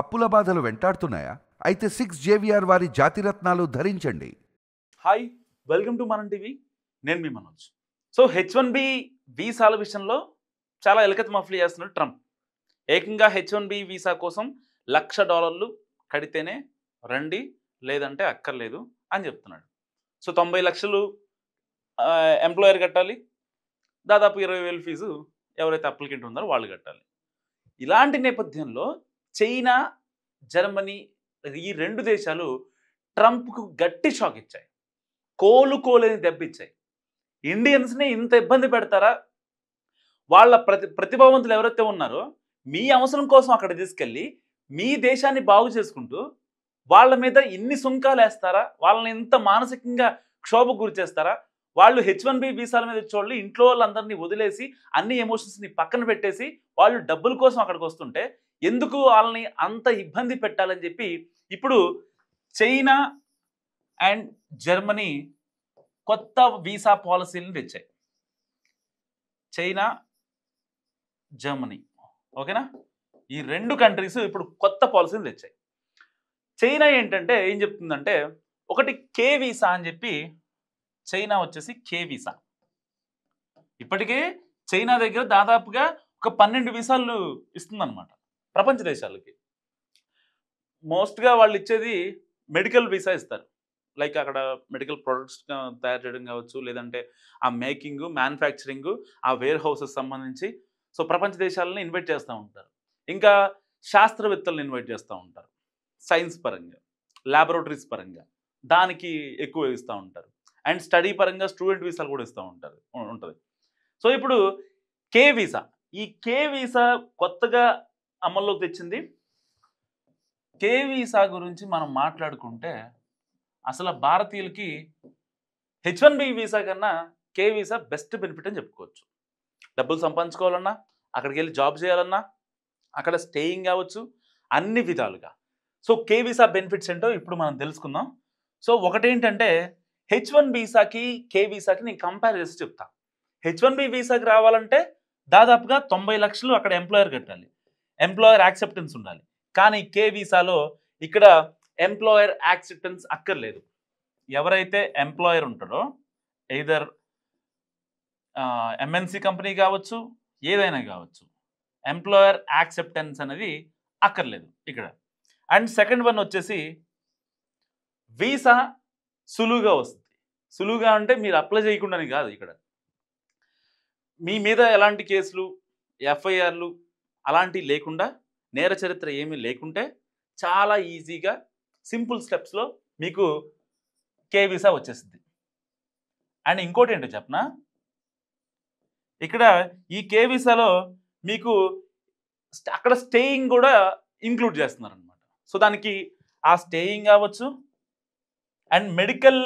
అప్పుల బాధలు వెంటాడుతున్నాయా? అయితే 6 JVR వారి జాతిరత్నాలు ధరించండి. హాయ్, వెల్కమ్ టు మనం టీవీ. నేను మీ మనోజ్. సో H1B వీసాల విషయంలో చాలా ఎలకత్ మఫ్లీ చేస్తున్నాడు ట్రంప్. ఏకంగా H1B వీసా కోసం $1,00,000 కడితేనే రండి, లేదంటే అక్కర్లేదు అని చెప్తున్నాడు. సో 90 లక్షలు ఎంప్లాయర్ కట్టాలి, దాదాపు 20,000 ఫీజు ఎవరైతే అప్లికెంట్ ఉన్నారో వాళ్ళు కట్టాలి. ఇలాంటి నేపథ్యంలో చైనా, జర్మనీ ఈ రెండు దేశాలు ట్రంప్కు గట్టి షాక్ ఇచ్చాయి, కోలుకోలేని దెబ్బిచ్చాయి. ఇండియన్స్ని ఇంత ఇబ్బంది పెడతారా? వాళ్ళ ప్రతిభావంతులు ఎవరైతే ఉన్నారో మీ అవసరం కోసం అక్కడ తీసుకెళ్ళి మీ దేశాన్ని బాగు చేసుకుంటూ వాళ్ళ మీద ఇన్ని సుంకాలు వేస్తారా? వాళ్ళని ఇంత మానసికంగా క్షోభకు గురి చేస్తారా? వాళ్ళు H1B వీసాల మీద చూడాలి, ఇంట్లో వాళ్ళందరినీ వదిలేసి అన్ని ఎమోషన్స్ని పక్కన పెట్టేసి వాళ్ళు డబ్బుల కోసం అక్కడికి వస్తుంటే ఎందుకు వాళ్ళని అంత ఇబ్బంది పెట్టాలని చెప్పి ఇప్పుడు చైనా అండ్ జర్మనీ కొత్త వీసా పాలసీలను తెచ్చాయి. చైనా, జర్మనీ, ఓకేనా? ఈ రెండు కంట్రీస్ ఇప్పుడు కొత్త పాలసీలు తెచ్చాయి. చైనా ఏంటంటే ఏం చెప్తుందంటే, ఒకటి కే వీసా అని చెప్పి, చైనా వచ్చేసి కే వీసా. ఇప్పటికే చైనా దగ్గర దాదాపుగా ఒక 12 వీసాలు ఇస్తుందన్నమాట ప్రపంచ దేశాలకి. మోస్ట్గా వాళ్ళు ఇచ్చేది మెడికల్ వీసా ఇస్తారు. లైక్ అక్కడ మెడికల్ ప్రొడక్ట్స్ తయారు చేయడం కావచ్చు, లేదంటే ఆ మేకింగ్, మ్యానుఫ్యాక్చరింగ్, ఆ వేర్ హౌసెస్ సంబంధించి సో ప్రపంచ దేశాలను ఇన్వైట్ చేస్తూ ఉంటారు. ఇంకా శాస్త్రవేత్తలను ఇన్వైట్ చేస్తూ ఉంటారు, సైన్స్ పరంగా, ల్యాబొరేటరీస్ పరంగా దానికి ఎక్కువ ఇస్తూ ఉంటారు. అండ్ స్టడీ పరంగా స్టూడెంట్ వీసాలు కూడా ఇస్తూ ఉంటుంది. సో ఇప్పుడు కే వీసా, ఈ కే వీసా కొత్తగా అమల్లోకి తెచ్చింది. కే వీసా గురించి మనం మాట్లాడుకుంటే అసలు భారతీయులకి H1B వీసా కన్నా కే వీసా బెస్ట్ బెనిఫిట్ అని చెప్పుకోవచ్చు. డబ్బులు సంపాదించుకోవాలన్నా, అక్కడికి వెళ్ళి జాబ్ చేయాలన్నా, అక్కడ స్టేయింగ్ కావచ్చు, అన్ని విధాలుగా. సో కే వీసా బెనిఫిట్స్ ఏంటో ఇప్పుడు మనం తెలుసుకుందాం. సో ఒకటేంటంటే H1 వీసాకి కే వీసాకి నేను కంపేర్ చేసి చెప్తా. H1B వీసాకి రావాలంటే దాదాపుగా 90 లక్షలు అక్కడ ఎంప్లాయర్ కట్టాలి, ఎంప్లాయర్ యాక్సెప్టెన్స్ ఉండాలి. కానీ కే వీసాలో ఇక్కడ ఎంప్లాయర్ యాక్సెప్టెన్స్ అక్కర్లేదు. ఎవరైతే ఎంప్లాయర్ ఉంటాడో ఎయిదర్ MNC కంపెనీ కావచ్చు, ఏదైనా కావచ్చు, ఎంప్లాయర్ యాక్సెప్టెన్స్ అనేది అక్కర్లేదు ఇక్కడ. అండ్ సెకండ్ వన్ వచ్చేసి వీసా సులువుగా వస్తుంది. సులువుగా అంటే మీరు అప్లై చేయకుండానే కాదు, ఇక్కడ మీ మీద ఎలాంటి కేసులు, FIRలు అలాంటివి లేకుండా, నేర చరిత్ర ఏమీ లేకుంటే చాలా ఈజీగా సింపుల్ స్టెప్స్లో మీకు కే వీసా వచ్చేసింది. అండ్ ఇంకోటి ఏంటో చెప్పనా, ఇక్కడ ఈ కే వీసాలో మీకు అక్కడ స్టేయింగ్ కూడా ఇంక్లూడ్ చేస్తున్నారు అనమాట. సో దానికి ఆ స్టేయింగ్ కావచ్చు అండ్ మెడికల్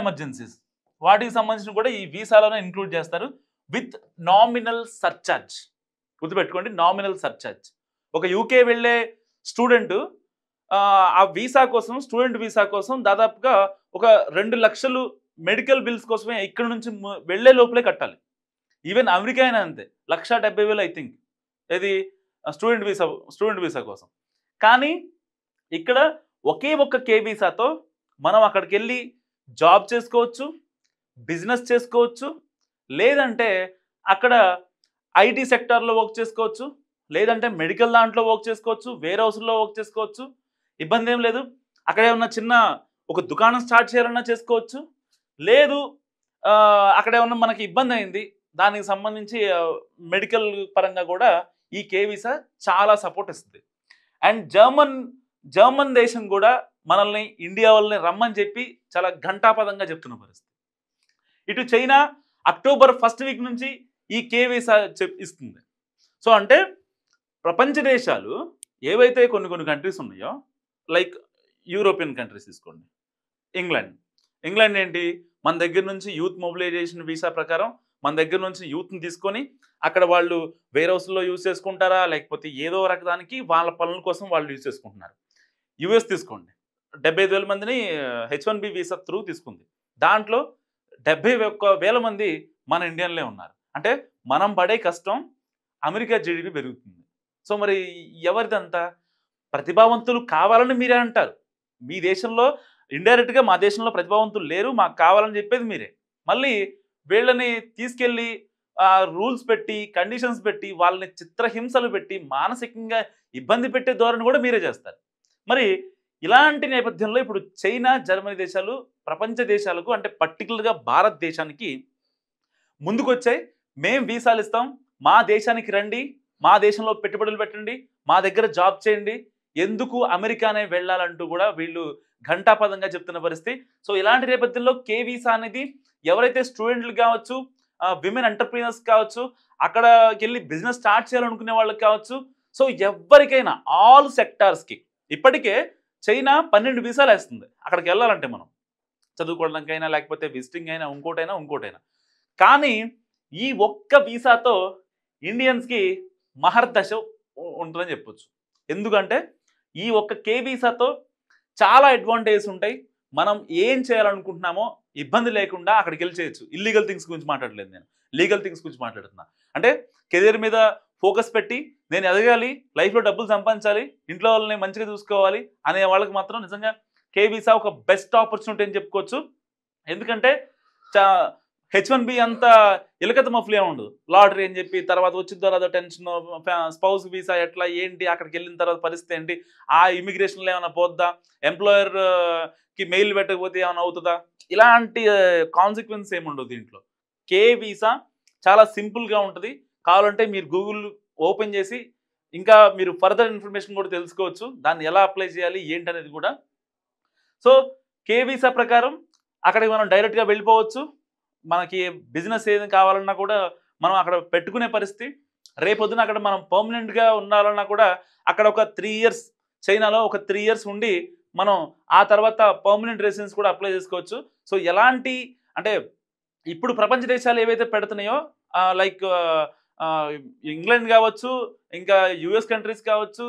ఎమర్జెన్సీస్ వాటికి సంబంధించిన కూడా ఈ వీసాలోనే ఇంక్లూడ్ చేస్తారు విత్ నామినల్ సర్చార్జ్. గుర్తుపెట్టుకోండి, నామినల్ సర్చార్జ్. ఒక యూకే వెళ్ళే స్టూడెంట్ ఆ వీసా కోసం, స్టూడెంట్ వీసా కోసం దాదాపుగా ఒక 2 లక్షలు మెడికల్ బిల్స్ కోసమే ఇక్కడ నుంచి వెళ్ళే లోపలే కట్టాలి. ఈవెన్ అమెరికా అయినా అంతే, 1,70,000 ఐ థింక్, ఇది స్టూడెంట్ వీసా కోసం. కానీ ఇక్కడ ఒకే ఒక్క కే వీసాతో మనం అక్కడికి వెళ్ళి జాబ్ చేసుకోవచ్చు, బిజినెస్ చేసుకోవచ్చు, లేదంటే అక్కడ IT సెక్టార్లో వర్క్ చేసుకోవచ్చు, లేదంటే మెడికల్ దాంట్లో వర్క్ చేసుకోవచ్చు, వేర్ హౌస్లో వర్క్ చేసుకోవచ్చు. ఇబ్బంది ఏం లేదు. అక్కడ ఏమన్నా చిన్న ఒక దుకాణం స్టార్ట్ చేయాలన్నా చేసుకోవచ్చు. లేదు అక్కడ ఏమన్నా మనకి ఇబ్బంది అయింది, దానికి సంబంధించి మెడికల్ పరంగా కూడా ఈ కే వీసా చాలా సపోర్ట్ ఇస్తుంది. అండ్ జర్మన్ దేశం కూడా మనల్ని, ఇండియా వాళ్ళని రమ్మని చెప్పి చాలా ఘంటాపదంగా చెప్తున్న పరిస్థితి. ఇటు చైనా అక్టోబర్ 1st వీక్ నుంచి ఈ కే వీసా ఇస్తుంది. సో అంటే ప్రపంచ దేశాలు ఏవైతే కొన్ని కంట్రీస్ ఉన్నాయో, లైక్ యూరోపియన్ కంట్రీస్ తీసుకోండి, ఇంగ్లాండ్ ఏంటి, మన దగ్గర నుంచి యూత్ మొబిలైజేషన్ వీసా ప్రకారం మన దగ్గర నుంచి యూత్ని తీసుకొని అక్కడ వాళ్ళు వేర్ హౌస్లో యూజ్ చేసుకుంటారా, లేకపోతే ఏదో రకదానికి వాళ్ళ పనుల కోసం వాళ్ళు యూజ్ చేసుకుంటున్నారు. US తీసుకోండి, 75,000 మందిని H1B వీసా త్రూ తీసుకుంది. దాంట్లో 71,000 మంది మన ఇండియన్లే ఉన్నారు. అంటే మనం పడే కష్టం అమెరికా GDP పెరుగుతుంది. సో మరి ఎవరిదంతా? ప్రతిభావంతులు కావాలని మీరే అంటారు. మీ దేశంలో ఇండైరెక్ట్‌గా మా దేశంలో ప్రతిభావంతులు లేరు, మాకు కావాలని చెప్పేది మీరే. మళ్ళీ వీళ్ళని తీసుకెళ్ళి రూల్స్ పెట్టి, కండిషన్స్ పెట్టి, వాళ్ళని చిత్రహింసలు పెట్టి, మానసికంగా ఇబ్బంది పెట్టే ధోరణి కూడా మీరే చేస్తారు. మరి ఇలాంటి నేపథ్యంలో ఇప్పుడు చైనా, జర్మనీ దేశాలు ప్రపంచ దేశాలకు అంటే పర్టికులర్‌గా భారతదేశానికి ముందుకొచ్చాయి. మేము వీసాలు ఇస్తాం, మా దేశానికి రండి, మా దేశంలో పెట్టుబడులు పెట్టండి, మా దగ్గర జాబ్ చేయండి, ఎందుకు అమెరికానే వెళ్ళాలంటూ కూడా వీళ్ళు ఘంటాపదంగా చెప్తున్న పరిస్థితి. సో ఇలాంటి నేపథ్యంలో కే వీసా అనేది ఎవరైతే స్టూడెంట్లు కావచ్చు, విమెన్ ఎంటర్‌ప్రెన్యూర్స్ కావచ్చు, అక్కడికి వెళ్ళి బిజినెస్ స్టార్ట్ చేయాలనుకునే వాళ్ళకి కావచ్చు, సో ఎవరికైనా ఆల్ సెక్టార్స్‌కి ఇప్పటికే చైనా 12 వీసాలు వేస్తుంది అక్కడికి వెళ్ళాలంటే. మనం చదువుకోవడానికైనా, లేకపోతే విజిటింగ్ అయినా, ఇంకోటైనా. కానీ ఈ ఒక్క వీసాతో ఇండియన్స్‌కి మహర్దశ ఉంటుందని చెప్పొచ్చు. ఎందుకంటే ఈ ఒక్క కే వీసాతో చాలా అడ్వాంటేజెస్ ఉంటాయి. మనం ఏం చేయాలనుకుంటున్నామో ఇబ్బంది లేకుండా అక్కడికి వెళ్ళి చేయొచ్చు. ఇల్లీగల్ థింగ్స్ గురించి మాట్లాడలేదు నేను, లీగల్ థింగ్స్ గురించి మాట్లాడుతున్నా. అంటే కెరీర్ మీద ఫోకస్ పెట్టి నేను ఎదగాలి, లైఫ్లో డబ్బులు సంపాదించాలి, ఇంట్లో వాళ్ళని మంచిగా చూసుకోవాలి అనే వాళ్ళకి మాత్రం నిజంగా కే వీసా ఒక బెస్ట్ ఆపర్చునిటీ అని చెప్పుకోవచ్చు. ఎందుకంటే H1B అంత ఇలకత మఫ్లీ ఉండదు. లాటరీ అని చెప్పి తర్వాత వచ్చిన తర్వాత టెన్షన్, స్పౌస్ వీసా ఎట్లా ఏంటి, అక్కడికి వెళ్ళిన తర్వాత పరిస్థితి ఏంటి, ఆ ఇమిగ్రేషన్లో ఏమైనా పోద్దా, ఎంప్లాయర్కి మెయిల్ పెట్టకపోతే ఏమైనా అవుతుందా, ఇలాంటి కాన్సిక్వెన్స్ ఏమి ఉండదు దీంట్లో. కే వీసా చాలా సింపుల్గా ఉంటుంది. కావాలంటే మీరు గూగుల్ ఓపెన్ చేసి ఇంకా మీరు ఫర్దర్ ఇన్ఫర్మేషన్ కూడా తెలుసుకోవచ్చు, దాన్ని ఎలా అప్లై చేయాలి ఏంటి అనేది కూడా. సో కే వీసా ప్రకారం అక్కడికి మనం డైరెక్ట్గా వెళ్ళిపోవచ్చు. మనకి బిజినెస్ ఏదైనా కావాలన్నా కూడా మనం అక్కడ పెట్టుకునే పరిస్థితి. రేపొద్దున అక్కడ మనం పర్మనెంట్గా ఉండాలన్నా కూడా అక్కడ ఒక 3 ఇయర్స్, చైనాలో ఒక 3 ఇయర్స్ ఉండి మనం ఆ తర్వాత పర్మనెంట్ రెసిడెన్స్ కూడా అప్లై చేసుకోవచ్చు. సో ఎలాంటి అంటే ఇప్పుడు ప్రపంచ దేశాలు ఏవైతే పెడుతున్నాయో లైక్ ఇంగ్లాండ్ కావచ్చు, ఇంకా యుఎస్ కంట్రీస్ కావచ్చు,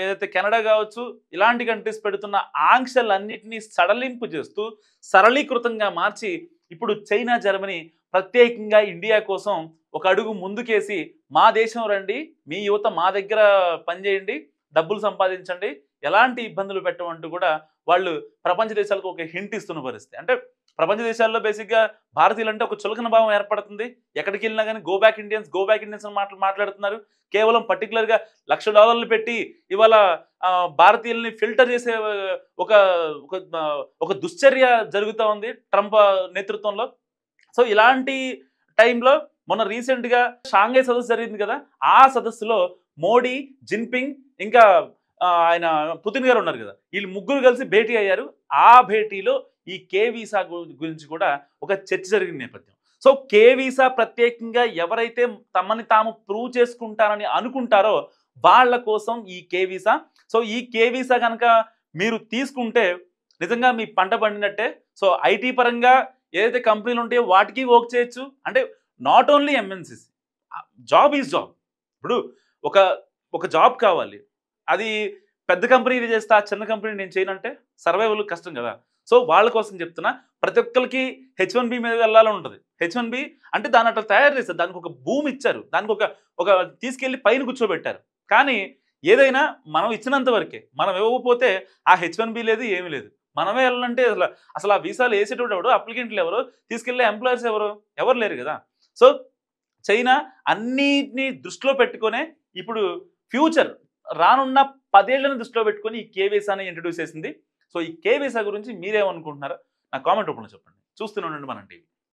ఏదైతే కెనడా కావచ్చు, ఇలాంటి కంట్రీస్ పెడుతున్న ఆంక్షలన్నింటినీ సడలింపు చేస్తూ సరళీకృతంగా మార్చి ఇప్పుడు చైనా, జర్మనీ ప్రత్యేకంగా ఇండియా కోసం ఒక అడుగు ముందుకేసి మా దేశం రండి, మీ యువత మా దగ్గర పనిచేయండి, డబ్బులు సంపాదించండి, ఎలాంటి ఇబ్బందులు పెట్టమంటూ కూడా వాళ్ళు ప్రపంచ దేశాలకు ఒక హింట్ ఇస్తున్న పరిస్థితి. అంటే ప్రపంచ దేశాల్లో బేసిక్గా భారతీయులు అంటే ఒక చులకన భావం ఏర్పడుతుంది. ఎక్కడికి వెళ్ళినా కానీ గో బ్యాక్ ఇండియన్స్ అని మాట్లాడుతున్నారు. కేవలం పర్టికులర్గా $1,00,000 పెట్టి ఇవాళ భారతీయుల్ని ఫిల్టర్ చేసే ఒక ఒక దుశ్చర్య జరుగుతూ ఉంది ట్రంప్ నేతృత్వంలో. సో ఇలాంటి టైంలో మొన్న రీసెంట్గా షాంఘై సదస్సు జరిగింది కదా, ఆ సదస్సులో మోడీ, జిన్పింగ్ ఇంకా ఆయన పుతిన్ గారు ఉన్నారు కదా, వీళ్ళు ముగ్గురు కలిసి భేటీ అయ్యారు. ఆ భేటీలో ఈ కే వీసా గురించి కూడా ఒక చర్చ జరిగిన నేపథ్యం. సో కే వీసా ప్రత్యేకంగా ఎవరైతే తమని తాము ప్రూవ్ చేసుకుంటారని అనుకుంటారో వాళ్ళ కోసం ఈ కే వీసా. సో ఈ కే వీసా కనుక మీరు తీసుకుంటే నిజంగా మీ పంట పండినట్టే. సో ఐటీ పరంగా ఏదైతే కంపెనీలు ఉంటాయో వాటికి వర్క్ చేయొచ్చు. అంటే not only MNCs, job is job. ఇప్పుడు ఒక జాబ్ కావాలి, అది పెద్ద కంపెనీ చేస్తా, చిన్న కంపెనీ నేను చేయనంటే సర్వైవల్ కష్టం కదా. సో వాళ్ళ కోసం చెప్తున్నా, ప్రతి ఒక్కరికి H1B మీద వెళ్ళాలని ఉంటుంది. H1B అంటే దాన్ని అట్లా తయారు చేస్తారు, దానికి ఒక భూమి ఇచ్చారు, దానికి ఒక తీసుకెళ్ళి పైన కూర్చోబెట్టారు. కానీ ఏదైనా మనం ఇచ్చినంత వరకే, మనం ఇవ్వకపోతే ఆ H1B లేదు, ఏమీ లేదు. మనమే వెళ్ళాలంటే అసలు ఆ వీసాలు వేసేటోడు ఎవరు, అప్లికెంట్లు ఎవరు, తీసుకెళ్లే ఎంప్లాయర్స్ ఎవరు లేరు కదా. సో చైనా అన్నిటినీ దృష్టిలో పెట్టుకునే ఇప్పుడు ఫ్యూచర్ రానున్న 10 ఏళ్లను దృష్టిలో పెట్టుకొని ఈ కే వీసాని ఇంట్రడ్యూస్ చేసింది. సో ఈ కే వీసా గురించి మీరేమనుకుంటున్నారో నా కామెంట్ రూపంలో చెప్పండి. చూస్తూనే ఉండండి మన టీవీ.